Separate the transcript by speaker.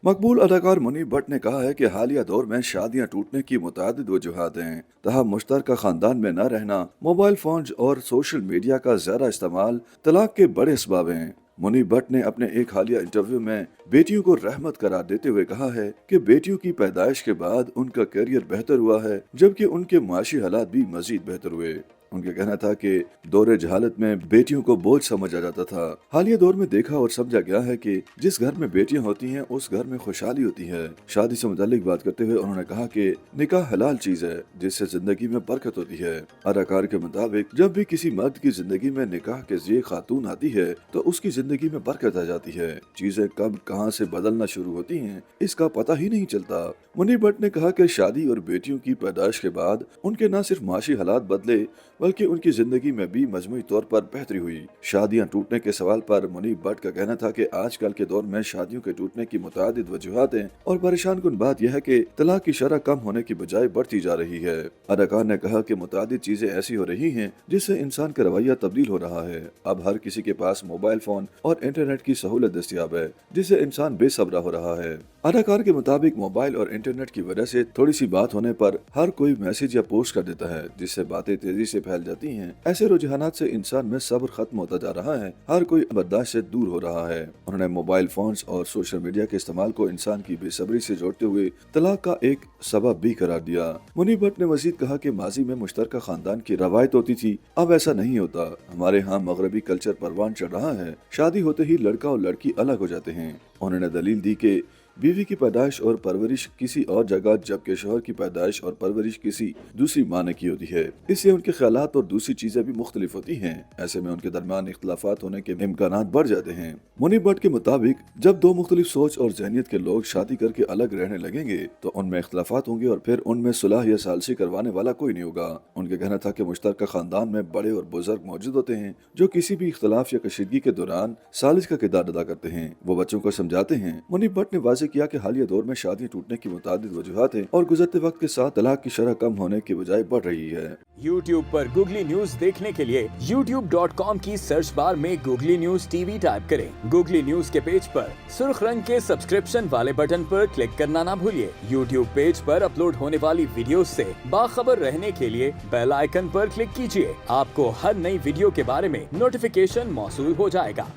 Speaker 1: मकबूल अदाकार मुनीब भट्ट ने कहा है कि हालिया दौर में शादियां टूटने की मुतादिद वजूहात हैं, तहम मुश्तरका खानदान में न रहना, मोबाइल फोन और सोशल मीडिया का ज़्यादा इस्तेमाल तलाक के बड़े असबाब हैं। मुनीब भट्ट ने अपने एक हालिया इंटरव्यू में बेटियों को रहमत करार देते हुए कहा है कि बेटियों की पैदाइश के बाद उनका करियर बेहतर हुआ है, जबकि उनके माशी हालात भी मजीद बेहतर हुए। उनका कहना था कि दौरे जहालत में बेटियों को बोझ समझा जाता था। हालिया दौर में देखा और समझा गया है कि जिस घर में बेटियां होती हैं उस घर में खुशहाली होती है। शादी से मुताल्लिक बात करते हुए उन्होंने कहा कि निकाह हलाल चीज है जिससे जिंदगी में बरकत होती है। अदाकार के मुताबिक जब भी किसी मर्द की जिंदगी में निकाह के ज़रिए खातून आती है तो उसकी जिंदगी में बरकत आ जाती है। चीजें कब कहां से बदलना शुरू होती हैं इसका पता ही नहीं चलता। मुनीब भट्ट ने कहा कि शादी और बेटियों की पैदाइश के बाद उनके न सिर्फ माशी हालात बदले बल्कि उनकी जिंदगी में भी मजमूई तौर पर बेहतरी हुई। शादियां टूटने के सवाल पर मुनीब भट्ट का कहना था कि आजकल के दौर में शादियों के टूटने की मुतादिद वजूहात हैं और परेशान कुन बात यह है कि तलाक की शरह कम होने की बजाय बढ़ती जा रही है। अदाकार ने कहा कि मुतादिद चीजें ऐसी हो रही हैं जिससे इंसान का रवैया तब्दील हो रहा है। अब हर किसी के पास मोबाइल फोन और इंटरनेट की सहूलत दस्तियाब है जिससे इंसान बेसब्रा हो रहा है। अदाकार के मुताबिक मोबाइल और इंटरनेट की वजह से थोड़ी सी बात होने पर हर कोई मैसेज या पोस्ट कर देता है जिससे बातें तेजी से फैल जाती हैं। ऐसे रुझानात से इंसान में सब्र खत्म होता जा रहा है, हर कोई बर्दाश्त से दूर हो रहा है। उन्होंने मोबाइल फोन्स और सोशल मीडिया के इस्तेमाल को इंसान की बेसब्री से जोड़ते हुए तलाक का एक सबब भी करार दिया। मुनीब भट्ट ने मजीद कहा कि माजी में मुश्तरका खानदान की रवायत होती थी, अब ऐसा नहीं होता। हमारे यहाँ मगरबी कल्चर परवान चढ़ रहा है, शादी होते ही लड़का और लड़की अलग हो जाते हैं। उन्होंने दलील दी कि बीवी की पैदाइश और परवरिश किसी और जगह जबकि शोहर की पैदाइश और परवरिश किसी दूसरी माँ ने की होती है। इससे उनके ख्यालात और दूसरी चीजें भी मुख्तलिफ होती हैं। ऐसे में उनके दरमियान इख्तलाफात होने के इम्कानात बढ़ जाते हैं। मुनीब भट्ट के मुताबिक जब दो मुख्तलिफ सोच और जहनियत के लोग शादी करके अलग रहने लगेंगे तो उनमें इख्तलाफात होंगे और फिर उनमें सुलह या सालसी करवाने वाला कोई नहीं होगा। उनका कहना था कि मुश्तरका खानदान में बड़े और बुजुर्ग मौजूद होते हैं जो किसी भी इख्तलाफ या कशीदगी के दौरान सालिश का किरदार अदा करते हैं। वो बच्चों को समझाते हैं। मुनीब भट्ट ने वाज़ेह किया कि हालिया दौर में शादी टूटने की मुतादिद वजूहात हैं और गुजरते वक्त के साथ तलाक की शरह कम होने की बजाय बढ़ रही है।
Speaker 2: YouTube पर गूगली न्यूज देखने के लिए youtube.com की सर्च बार में गूगली न्यूज टीवी टाइप करें। गूगली न्यूज के पेज पर सुर्ख रंग के सब्सक्रिप्शन वाले बटन पर क्लिक करना ना भूलिए। YouTube पेज पर अपलोड होने वाली वीडियो से बाखबर रहने के लिए बेल आइकन पर क्लिक कीजिए। आपको हर नई वीडियो के बारे में नोटिफिकेशन मौसूल हो जाएगा।